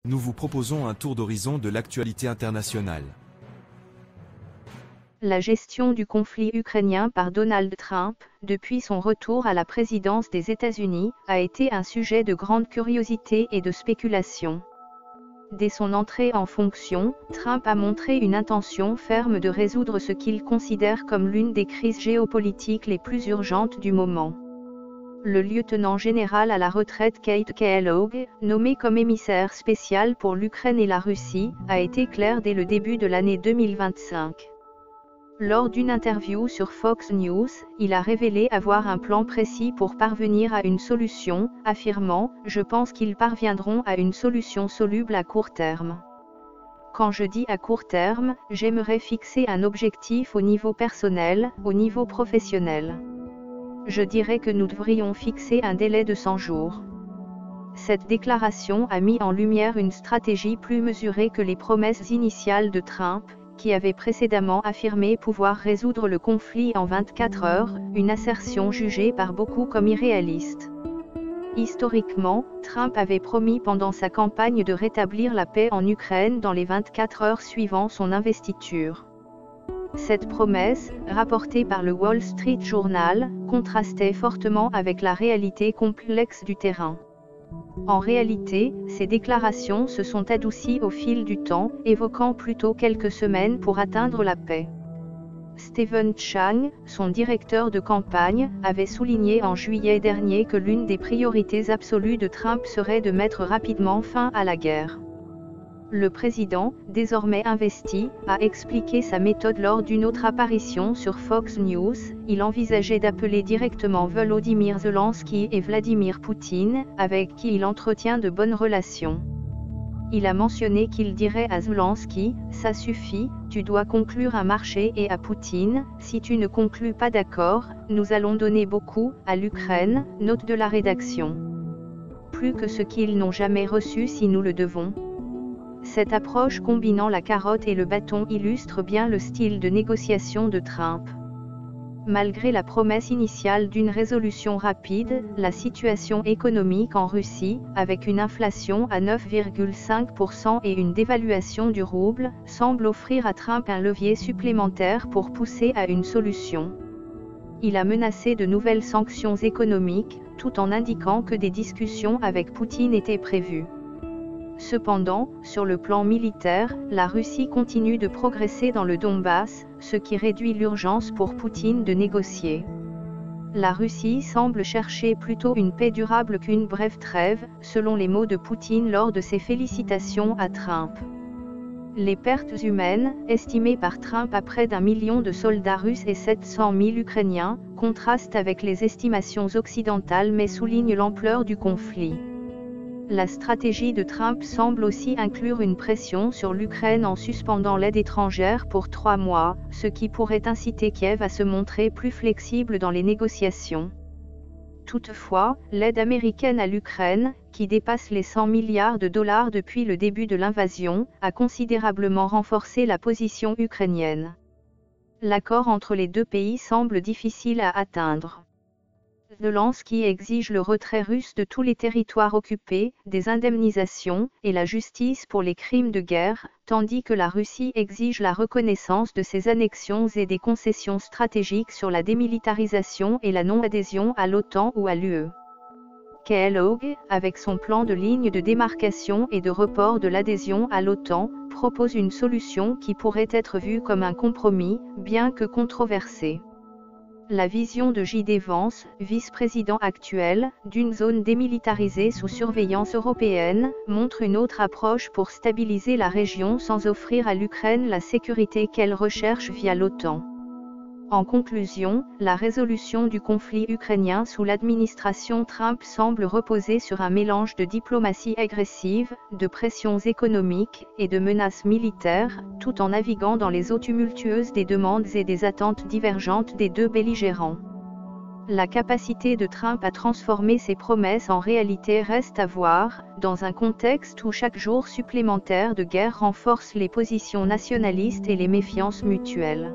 Nous vous proposons un tour d'horizon de l'actualité internationale. La gestion du conflit ukrainien par Donald Trump, depuis son retour à la présidence des États-Unis, a été un sujet de grande curiosité et de spéculation. Dès son entrée en fonction, Trump a montré une intention ferme de résoudre ce qu'il considère comme l'une des crises géopolitiques les plus urgentes du moment. Le lieutenant général à la retraite Keith Kellogg, nommé comme émissaire spécial pour l'Ukraine et la Russie, a été clair dès le début de l'année 2025. Lors d'une interview sur Fox News, il a révélé avoir un plan précis pour parvenir à une solution, affirmant « Je pense qu'ils parviendront à une solution soluble à court terme. Quand je dis à court terme, j'aimerais fixer un objectif au niveau personnel, au niveau professionnel. Je dirais que nous devrions fixer un délai de 100 jours. » Cette déclaration a mis en lumière une stratégie plus mesurée que les promesses initiales de Trump, qui avait précédemment affirmé pouvoir résoudre le conflit en 24 heures, une assertion jugée par beaucoup comme irréaliste. Historiquement, Trump avait promis pendant sa campagne de rétablir la paix en Ukraine dans les 24 heures suivant son investiture. Cette promesse, rapportée par le Wall Street Journal, contrastait fortement avec la réalité complexe du terrain. En réalité, ces déclarations se sont adoucies au fil du temps, évoquant plutôt quelques semaines pour atteindre la paix. Stephen Chang, son directeur de campagne, avait souligné en juillet dernier que l'une des priorités absolues de Trump serait de mettre rapidement fin à la guerre. Le président, désormais investi, a expliqué sa méthode lors d'une autre apparition sur Fox News. Il envisageait d'appeler directement Volodymyr Zelensky et Vladimir Poutine, avec qui il entretient de bonnes relations. Il a mentionné qu'il dirait à Zelensky « Ça suffit, tu dois conclure un marché » et à Poutine « Si tu ne conclus pas d'accord, nous allons donner beaucoup à l'Ukraine », note de la rédaction. Plus que ce qu'ils n'ont jamais reçu si nous le devons. Cette approche combinant la carotte et le bâton illustre bien le style de négociation de Trump. Malgré la promesse initiale d'une résolution rapide, la situation économique en Russie, avec une inflation à 9,5% et une dévaluation du rouble, semble offrir à Trump un levier supplémentaire pour pousser à une solution. Il a menacé de nouvelles sanctions économiques, tout en indiquant que des discussions avec Poutine étaient prévues. Cependant, sur le plan militaire, la Russie continue de progresser dans le Donbass, ce qui réduit l'urgence pour Poutine de négocier. La Russie semble chercher plutôt une paix durable qu'une brève trêve, selon les mots de Poutine lors de ses félicitations à Trump. Les pertes humaines, estimées par Trump à près d'1 million de soldats russes et 700 000 Ukrainiens, contrastent avec les estimations occidentales mais soulignent l'ampleur du conflit. La stratégie de Trump semble aussi inclure une pression sur l'Ukraine en suspendant l'aide étrangère pour 3 mois, ce qui pourrait inciter Kiev à se montrer plus flexible dans les négociations. Toutefois, l'aide américaine à l'Ukraine, qui dépasse les 100 milliards de dollars depuis le début de l'invasion, a considérablement renforcé la position ukrainienne. L'accord entre les deux pays semble difficile à atteindre. Zelensky exige le retrait russe de tous les territoires occupés, des indemnisations, et la justice pour les crimes de guerre, tandis que la Russie exige la reconnaissance de ses annexions et des concessions stratégiques sur la démilitarisation et la non-adhésion à l'OTAN ou à l'UE. Kellogg, avec son plan de ligne de démarcation et de report de l'adhésion à l'OTAN, propose une solution qui pourrait être vue comme un compromis, bien que controversée. La vision de J.D. Vance, vice-président actuel, d'une zone démilitarisée sous surveillance européenne, montre une autre approche pour stabiliser la région sans offrir à l'Ukraine la sécurité qu'elle recherche via l'OTAN. En conclusion, la résolution du conflit ukrainien sous l'administration Trump semble reposer sur un mélange de diplomatie agressive, de pressions économiques et de menaces militaires, tout en naviguant dans les eaux tumultueuses des demandes et des attentes divergentes des deux belligérants. La capacité de Trump à transformer ses promesses en réalité reste à voir, dans un contexte où chaque jour supplémentaire de guerre renforce les positions nationalistes et les méfiances mutuelles.